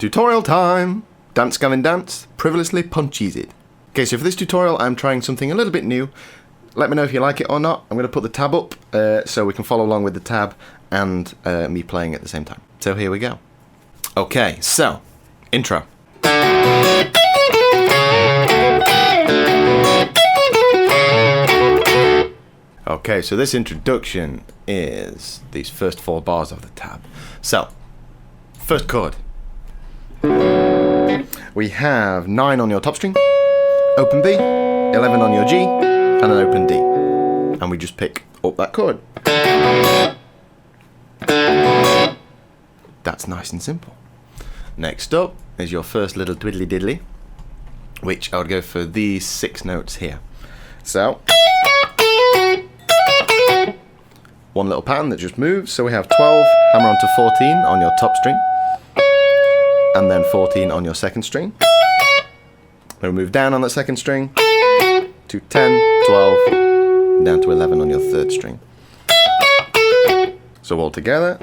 Tutorial time! Dance, Gavin, dance. Privilously, Poncheezied. Okay, so for this tutorial, I'm trying something a little bit new. Let me know if you like it or not. I'm going to put the tab up so we can follow along with the tab and me playing at the same time. So here we go. Okay, so, intro. Okay, so this introduction is these first 4 bars of the tab. So, first chord. We have 9 on your top string, open B, 11 on your G, and an open D. And we just pick up that chord. That's nice and simple. Next up is your first little twiddly diddly, which I would go for these 6 notes here. So, one little pattern that just moves. So we have 12, hammer onto 14 on your top string, and then 14 on your second string. Then we move down on that second string to 10, 12, down to 11 on your third string. So all together.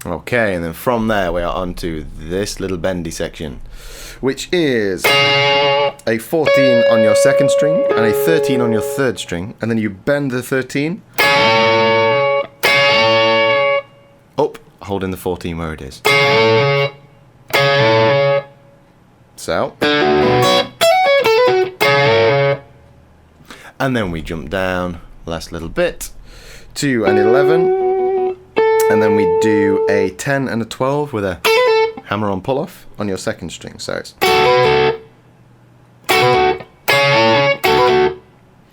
Okay, and then from there we are on to this little bendy section, which is a 14 on your second string and a 13 on your third string, and then you bend the 13 up, holding the 14 where it is. So, and then we jump down last little bit to an 11, and then we do a 10 and a 12 with a hammer on pull off on your second string. So it's,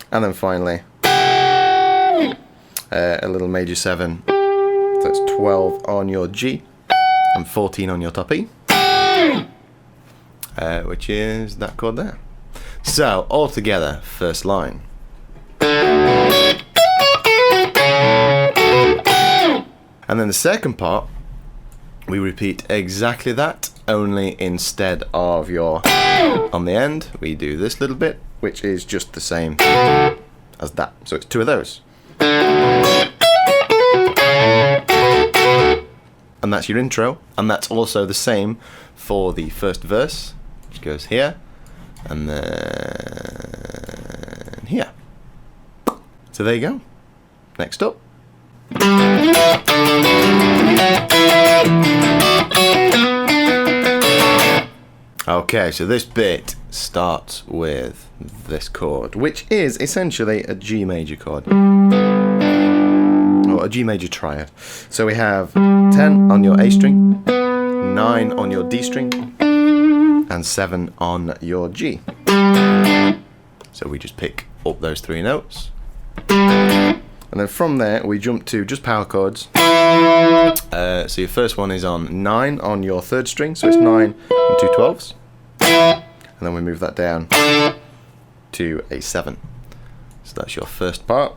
and then finally a little major 7. So it's 12 on your G and 14 on your top E, which is that chord there. So all together, first line. And then the second part, we repeat exactly that, only instead of your on the end, we do this little bit, which is just the same as that. So it's 2 of those. And that's your intro, and that's also the same for the first verse, which goes here, and then here. So there you go. Next up. Okay, so this bit starts with this chord, which is essentially a G major chord, or a G major triad. So we have 10 on your A string, 9 on your D string, and 7 on your G. So we just pick up those 3 notes. And then from there, we jump to just power chords. So your first one is on 9 on your third string, so it's 9 and 2 12s. And then we move that down to a 7. So that's your first part.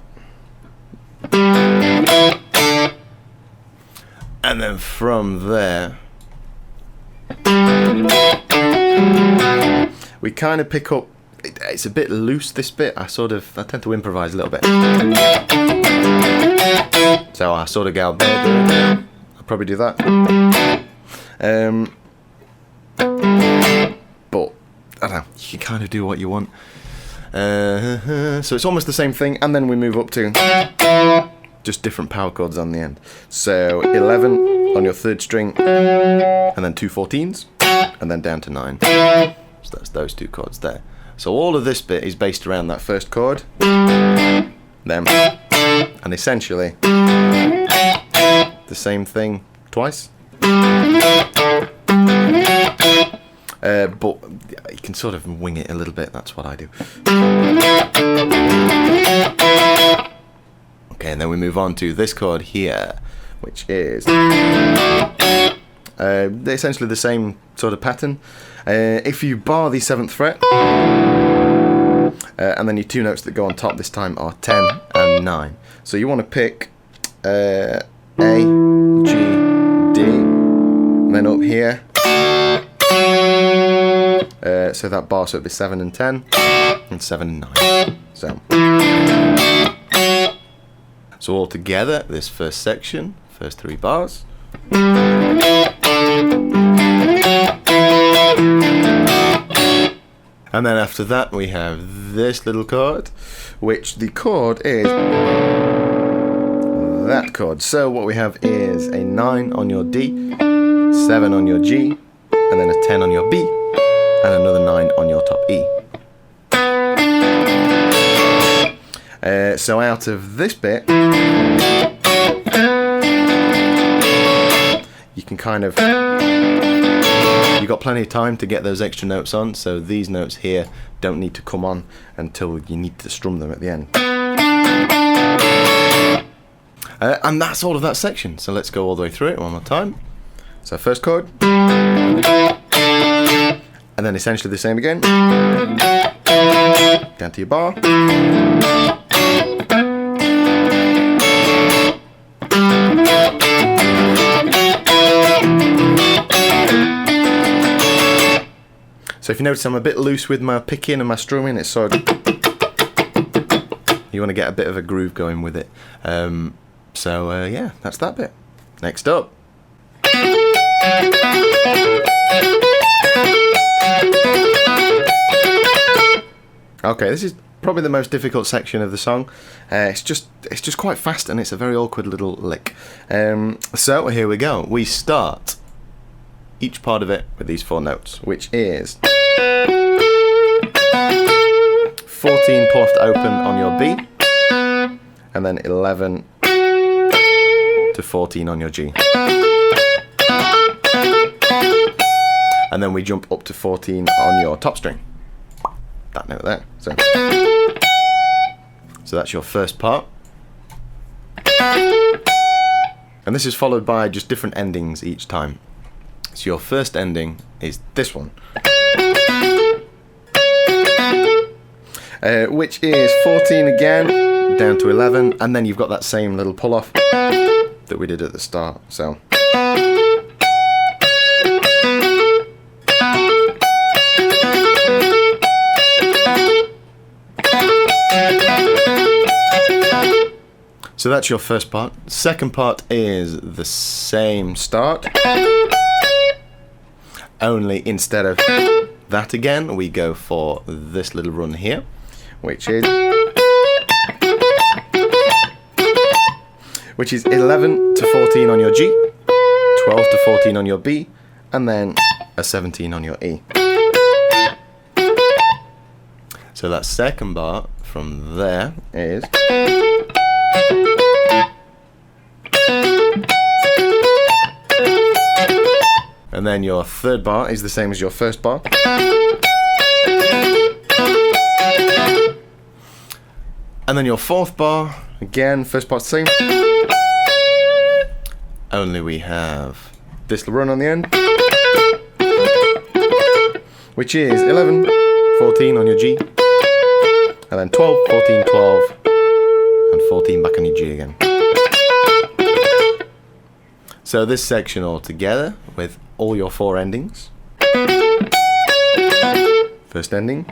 And then from there, we kind of pick up. It's a bit loose, this bit. I tend to improvise a little bit. So I sort of go, I'll probably do that. But, I don't know, you can kind of do what you want. So it's almost the same thing, and then we move up to just different power chords on the end. So 11 on your third string, and then 2 14s, and then down to 9. So that's those 2 chords there. So all of this bit is based around that first chord, them, and essentially the same thing twice. But you can sort of wing it a little bit, that's what I do. Okay, and then we move on to this chord here, which is essentially the same sort of pattern. If you bar the 7th fret, and then your 2 notes that go on top this time are 10 and 9. So you want to pick A, G, D, and then up here. So that bar, so it'd be 7 and 10, and 7 and 9. So So all together, this first section, first 3 bars. And then after that we have this little chord, which the chord is that chord. So what we have is a 9 on your D, 7 on your G, and then a 10 on your B, and another 9 on your top E. So out of this bit, you can kind of, you've got plenty of time to get those extra notes on, so these notes here don't need to come on until you need to strum them at the end. And that's all of that section, so let's go all the way through it one more time. So first chord, and then essentially the same again, down to your bar. So if you notice I'm a bit loose with my picking and my strumming, it's sort of, you want to get a bit of a groove going with it. Yeah, that's that bit. Next up. Okay, this is probably the most difficult section of the song. It's just quite fast and it's a very awkward little lick. So here we go. We start each part of it with these 4 notes, which is 14 pull off to open on your B, and then 11 to 14 on your G. And then we jump up to 14 on your top string. That note there. So that's your first part. And this is followed by just different endings each time. So your first ending is this one, which is 14 again, down to 11, and then you've got that same little pull off that we did at the start. So that's your first part. Second part is the same start, only instead of that again, we go for this little run here, which is 11 to 14 on your G, 12 to 14 on your B, and then a 17 on your E. So that second bar from there is, and then your third bar is the same as your first bar. And then your fourth bar, again, first part's the same. Only we have this run on the end, which is 11, 14 on your G, and then 12, 14, 12, and 14 back on your G again. So this section all together with all your 4 endings. First ending,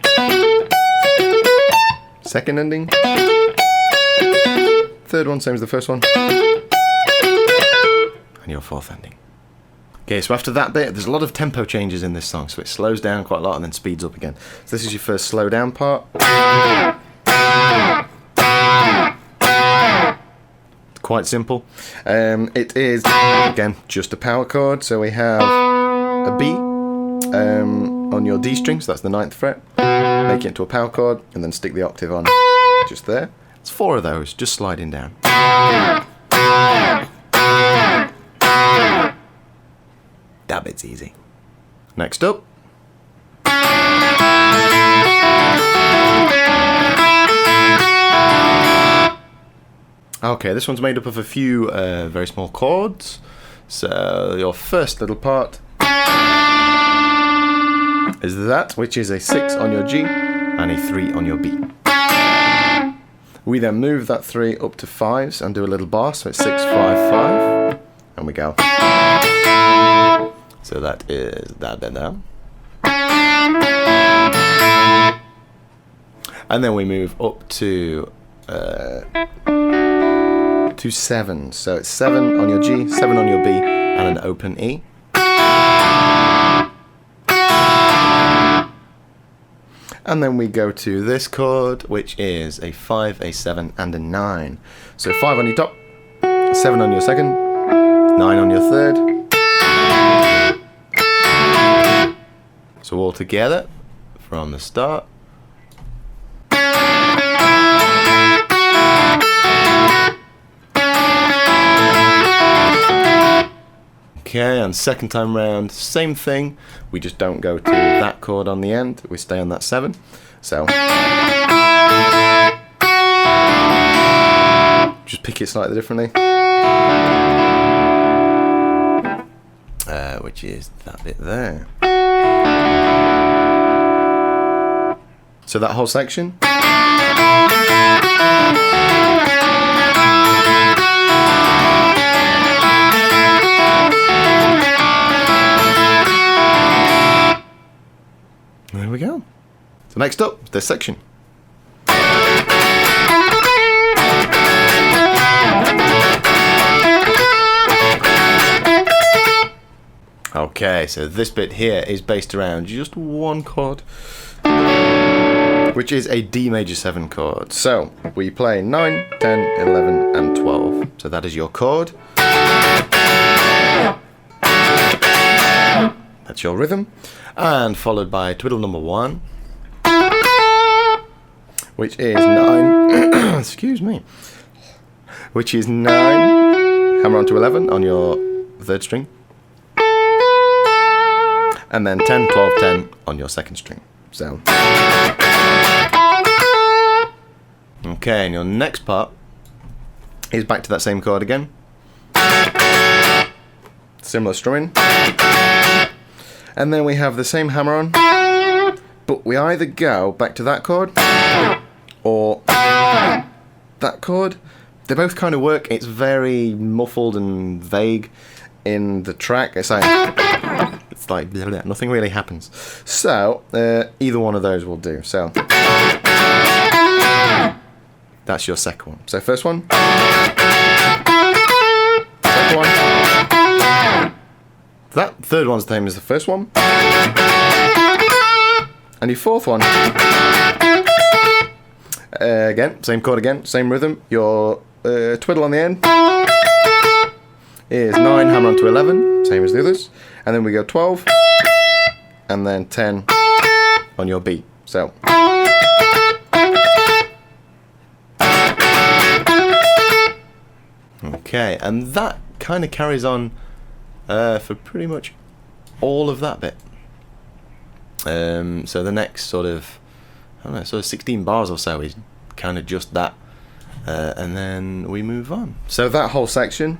second ending, third one same as the first one, and your fourth ending. Okay, so after that bit, there's a lot of tempo changes in this song, so it slows down quite a lot and then speeds up again. So this is your first slow down part. Quite simple. It is, again, just a power chord. So we have a B on your D string, so that's the 9th fret. Make it into a power chord, and then stick the octave on just there. It's 4 of those, just sliding down. That bit's easy. Next up. Okay, this one's made up of a few very small chords. So your first little part is that, which is a 6 on your G and a 3 on your B. We then move that 3 up to 5s and do a little bar, so it's 6, 5, 5, and we go. So that is that bit there. And then we move up to to 7. So it's 7 on your G, 7 on your B, and an open E. And then we go to this chord, which is a 5, a 7, and a 9. So 5 on your top, 7 on your second, 9 on your third. So all together from the start. Okay, and second time round, same thing. We just don't go to that chord on the end. We stay on that 7. So just pick it slightly differently. Which is that bit there. So that whole section. There we go. So next up, this section. Okay, so this bit here is based around just one chord, which is a D major 7 chord. So we play 9, 10, 11, and 12. So that is your chord. That's your rhythm. And followed by twiddle number 1, which is 9, excuse me, which is 9, hammer onto 11 on your 3rd string, and then 10, 12, 10 on your 2nd string. So, okay, and your next part is back to that same chord again, similar strumming. And then we have the same hammer on, but we either go back to that chord or that chord. They both kind of work. It's very muffled and vague in the track. It's like blah, blah, nothing really happens. So either one of those will do. So that's your second one. So first one, second one. That third one's the same as the first one. And your fourth one, again, same chord again, same rhythm. Your twiddle on the end is 9, hammer onto 11, same as the others. And then we go 12, and then 10 on your B. So. Okay, and that kind of carries on for pretty much all of that bit. So the next sort of, I don't know, sort of 16 bars or so is kind of just that, and then we move on. So that whole section.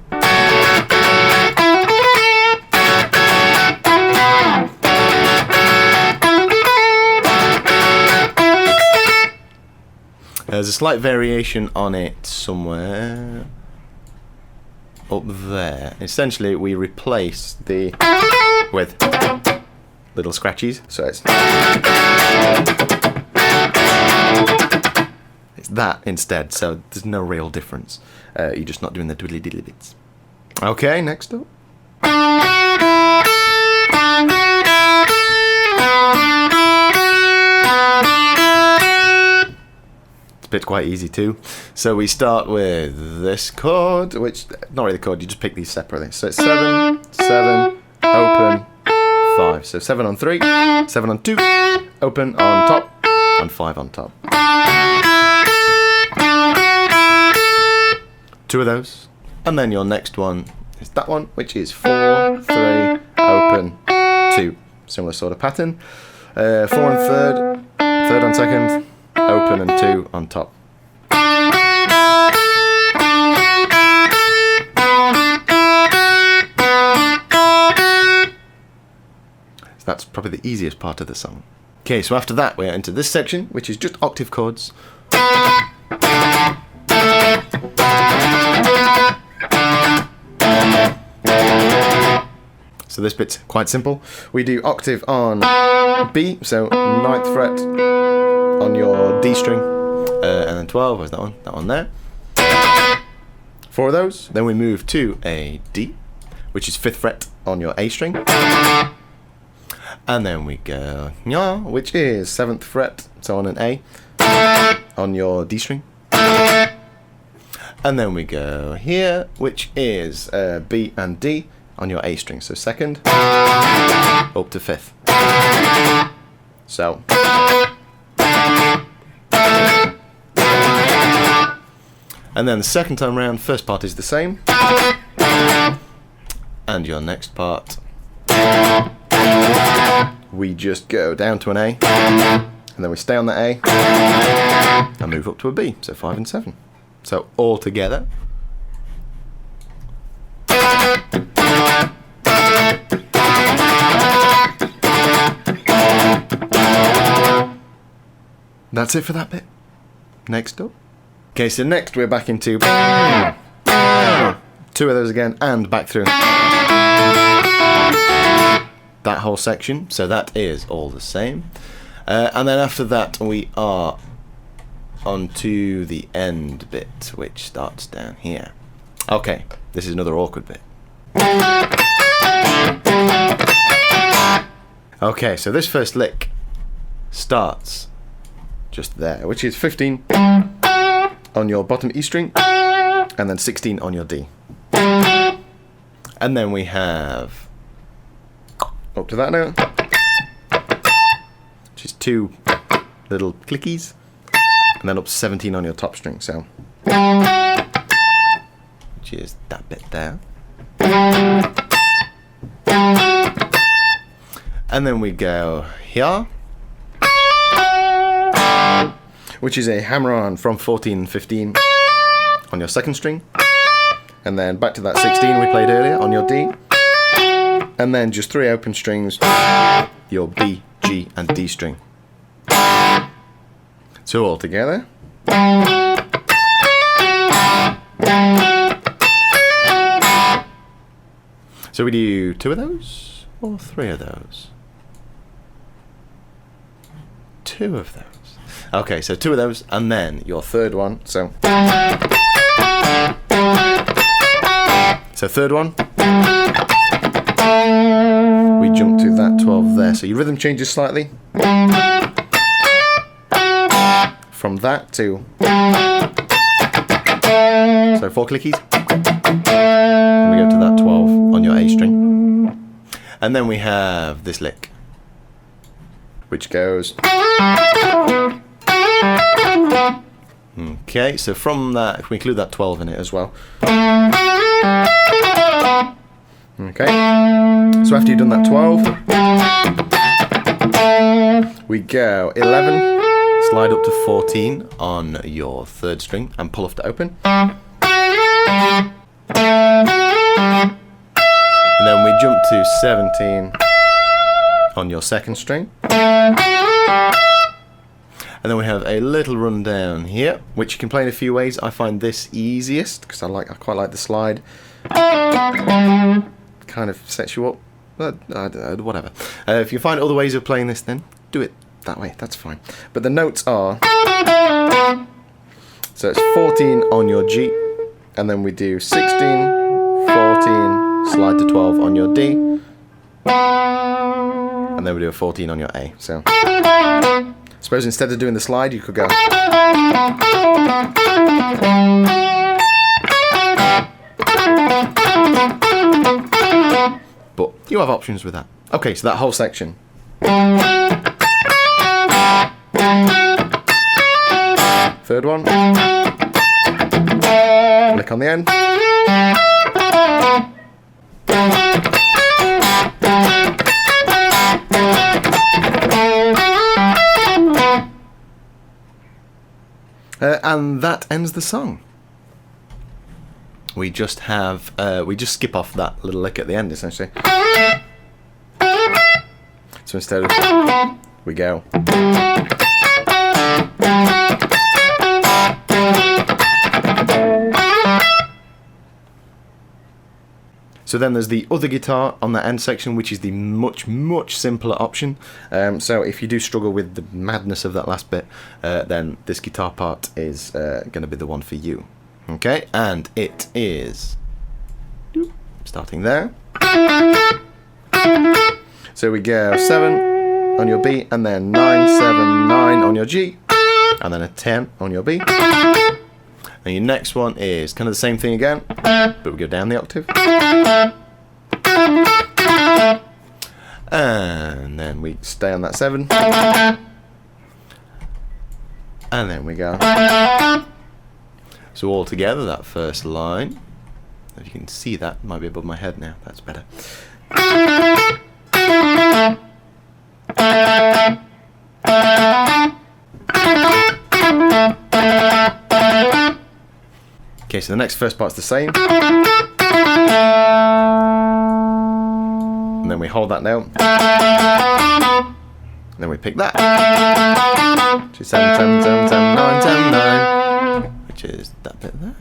There's a slight variation on it somewhere up there. Essentially, we replace the with little scratchies, so it's that instead. So there's no real difference. You're just not doing the twiddly diddly bits. Okay, next up. Bit's quite easy too. So we start with this chord, which, not really the chord, you just pick these separately. So it's 7, 7, open, 5. So 7 on 3, 7 on 2, open on top, and 5 on top. 2 of those. And then your next one is that one, which is 4, 3, open, 2. Similar sort of pattern. 4 on 3rd, 3rd on 2nd, open and 2 on top. So that's probably the easiest part of the song. Okay, so after that we're into this section, which is just octave chords. So this bit's quite simple. We do octave on B, so 9th fret on your D string, and then 12, where's that one? That one there. 4 of those. Then we move to a D, which is 5th fret on your A string. And then we go Nya, which is 7th fret, so on an A, on your D string. And then we go here, which is B and D on your A string, so 2nd up to 5th. So. And then the second time round, first part is the same. And your next part, we just go down to an A, and then we stay on the A, and move up to a B, so 5 and 7. So all together. That's it for that bit. Next up. Okay, so next we're back into 2 of those again, and back through that whole section. So that is all the same. And then after that we are on to the end bit, which starts down here. Okay, this is another awkward bit. Okay, so this first lick starts just there, which is 15 on your bottom E string, and then 16 on your D. And then we have up to that note, which is 2 little clickies, and then up to 17 on your top string, so which is that bit there. And then we go here, which is a hammer-on from 14 and 15 on your 2nd string, and then back to that 16 we played earlier on your D, and then just 3 open strings, your B, G and D string. So all together. So we do 2 of those or 3 of those? 2 of those. Okay, so 2 of those, and then your third one. So third one, we jump to that 12 there. So your rhythm changes slightly from that to, so 4 clickies, and we go to that 12 on your A string, and then we have this lick, which goes. Okay, so from that, if we include that 12 in it as well. Okay, so after you've done that 12, we go 11, slide up to 14 on your 3rd string, and pull off to open. And then we jump to 17 on your 2nd string. And then we have a little run down here, which you can play in a few ways. I find this easiest because I quite like the slide. Kind of sets you up, but whatever. If you find other ways of playing this, then do it that way. That's fine. But the notes are, so it's 14 on your G, and then we do 16, 14, slide to 12 on your D, and then we do a 14 on your A. So. Suppose instead of doing the slide, you could go. But you have options with that. Okay, so that whole section. Third one. Click on the end. And that ends the song. We just have, we just skip off that little lick at the end, essentially. So instead of, we go. So then there's the other guitar on the end section, which is the much simpler option. So if you do struggle with the madness of that last bit, then this guitar part is going to be the one for you. Okay, and it is starting there. So we go 7 on your B, and then 9, 7, 9 on your G, and then a 10 on your B. And your next one is kind of the same thing again, but we go down the octave. And then we stay on that 7. And then we go. So all together, that first line, if you can see that, might be above my head now, that's better. Okay, so the next first part's the same. And then we hold that note. And then we pick that. Which is 7, 7, 7, 7, 9, 7, 9. Which is that bit there.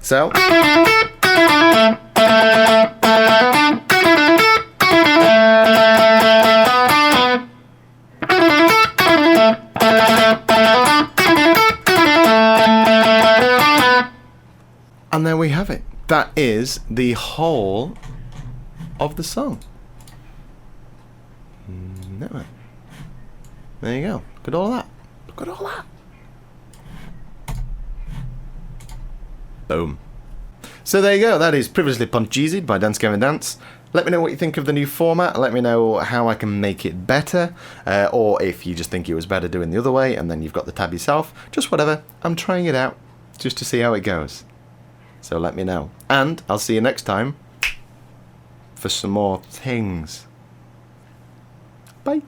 So. And there we have it. That is the whole of the song. No. There you go. Look at all that. Look at all that. Boom. So there you go. That is Privilously Poncheezied by Dance Gavin Dance. Let me know what you think of the new format. Let me know how I can make it better. Or if you just think it was better doing the other way and then you've got the tab yourself. Just whatever. I'm trying it out just to see how it goes. So let me know. And I'll see you next time for some more things. Bye.